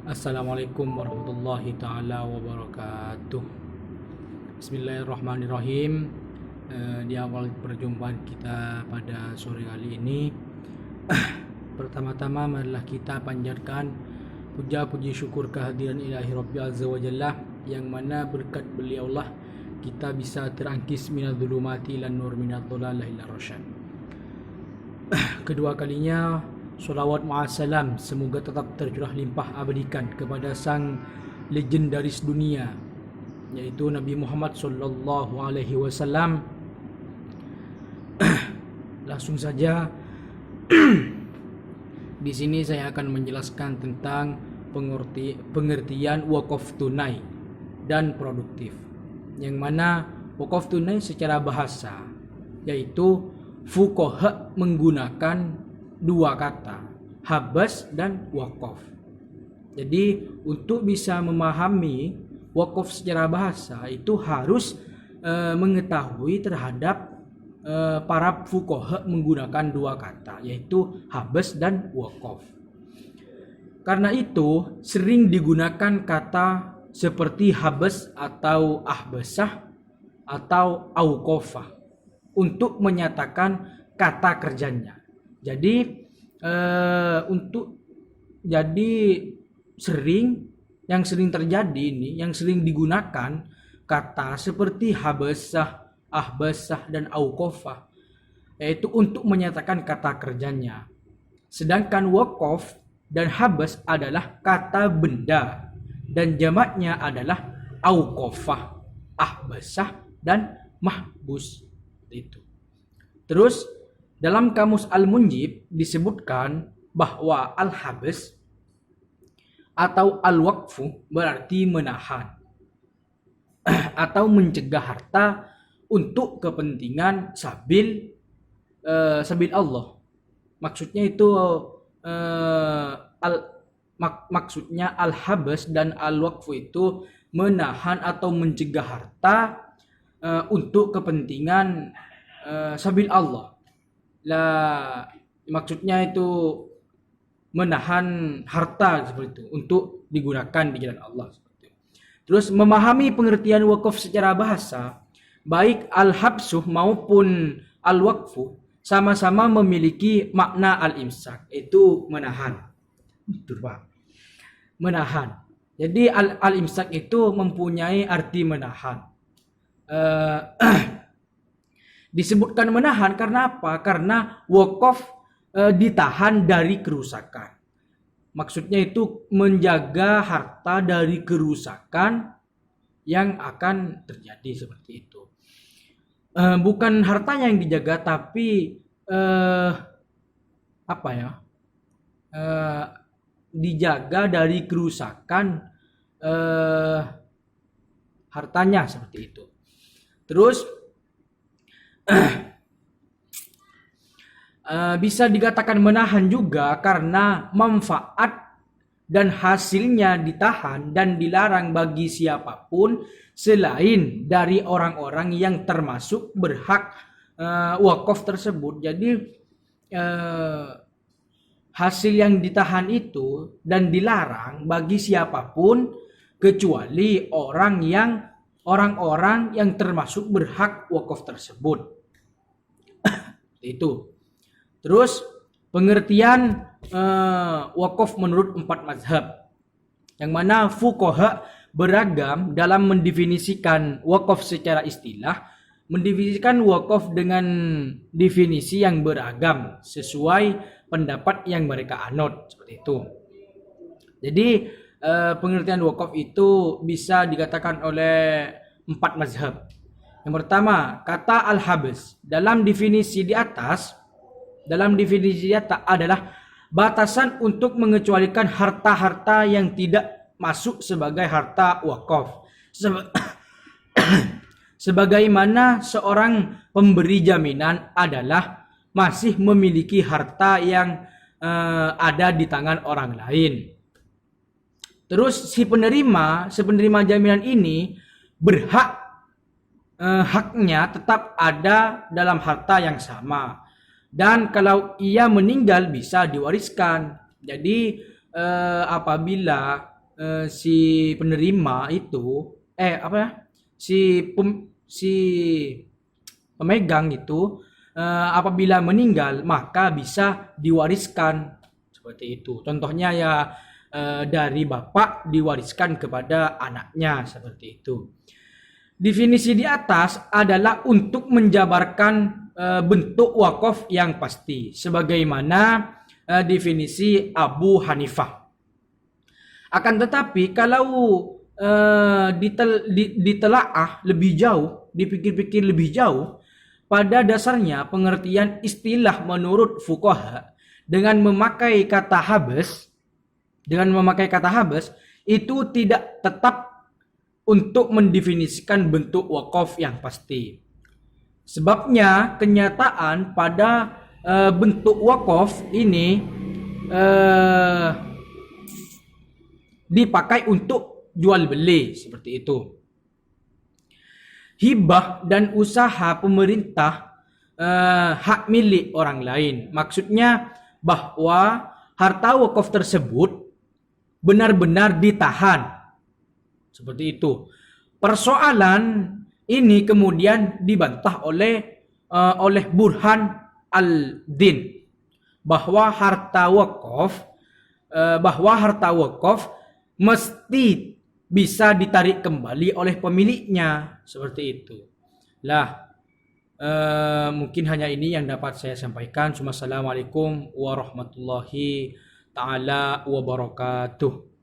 Assalamualaikum warahmatullahi taala wabarakatuh. Bismillahirrahmanirrahim. Di awal perjumpaan kita pada sore kali ini, pertama-tama marilah kita panjatkan puja puji syukur kehadiran Ilahi Rabbi Azza wa Jalla, yang mana berkat beliaulah kita bisa terangkis minadh dhulumati ilan nur minadh dhalalah ila rasyad. Kedua kalinya, solawat ma'asalam semoga tetap tercurah limpah abadikan kepada sang legendaris dunia, yaitu Nabi Muhammad sallallahu alaihi wasallam. Langsung saja, di sini saya akan menjelaskan tentang pengertian wakaf tunai dan produktif, yang mana wakaf tunai secara bahasa yaitu fuqaha menggunakan dua kata, habas dan wakaf. Jadi untuk bisa memahami wakaf secara bahasa itu harus mengetahui terhadap para fuqaha menggunakan dua kata, yaitu habas dan wakaf. Karena itu sering digunakan kata seperti habas atau ahbasah atau auqafah untuk menyatakan kata kerjanya. Jadi yang sering terjadi ini, yang sering digunakan kata seperti habasah, ahbasah dan auqafah, yaitu untuk menyatakan kata kerjanya. Sedangkan wakaf dan habas adalah kata benda dan jamaknya adalah auqafah, ahbasah dan mahbus. Itu. Terus dalam kamus Al-Munjib disebutkan bahwa al-habs atau al-waqfu berarti menahan atau mencegah harta untuk kepentingan sabil Allah. Maksudnya itu maksudnya al-habs dan al-waqfu itu menahan atau mencegah harta untuk kepentingan sabil Allah. Maksudnya itu menahan harta seperti itu untuk digunakan di jalan Allah. Terus memahami pengertian wakaf secara bahasa, baik al-habsuh maupun al-waqfu sama-sama memiliki makna al-imsak, itu menahan. Menahan. Jadi al-imsak itu mempunyai arti menahan. Disebutkan menahan karena apa? Karena wakaf ditahan dari kerusakan. Maksudnya itu menjaga harta dari kerusakan yang akan terjadi seperti itu. Bukan hartanya yang dijaga, tapi dijaga dari kerusakan hartanya seperti itu. Terus bisa dikatakan menahan juga karena manfaat dan hasilnya ditahan dan dilarang bagi siapapun selain dari orang-orang yang termasuk berhak wakaf tersebut. Jadi hasil yang ditahan itu dan dilarang bagi siapapun kecuali orang-orang yang termasuk berhak wakaf tersebut. Itu. Terus pengertian wakaf menurut 4 mazhab, yang mana fuqaha beragam dalam mendefinisikan wakaf secara istilah, mendefinisikan wakaf dengan definisi yang beragam sesuai pendapat yang mereka anut seperti itu. Jadi pengertian wakaf itu bisa dikatakan oleh 4 mazhab. Yang pertama, kata al-habs dalam definisi di atas adalah batasan untuk mengecualikan harta-harta yang tidak masuk sebagai harta wakaf. Sebagaimana seorang pemberi jaminan adalah masih memiliki harta yang ada di tangan orang lain. Terus si penerima jaminan ini berhak haknya tetap ada dalam harta yang sama. Dan kalau ia meninggal bisa diwariskan. Jadi apabila si penerima itu apa ya? Si pemegang itu apabila meninggal maka bisa diwariskan seperti itu. Contohnya ya dari bapak diwariskan kepada anaknya seperti itu. Definisi di atas adalah untuk menjabarkan bentuk wakaf yang pasti sebagaimana definisi Abu Hanifah. Akan tetapi kalau ditelaah lebih jauh, dipikir-pikir lebih jauh, pada dasarnya pengertian istilah menurut fuqaha dengan memakai kata habas itu tidak tetap untuk mendefinisikan bentuk wakaf yang pasti. Sebabnya kenyataan pada bentuk wakaf ini dipakai untuk jual beli seperti itu. Hibah dan usaha pemerintah hak milik orang lain. Maksudnya bahwa harta wakaf tersebut benar-benar ditahan. Seperti itu. Persoalan ini kemudian dibantah oleh Burhan al-Din bahwa harta wakaf mesti bisa ditarik kembali oleh pemiliknya seperti itu. Mungkin hanya ini yang dapat saya sampaikan. Assalamualaikum warahmatullahi taala wabarakatuh.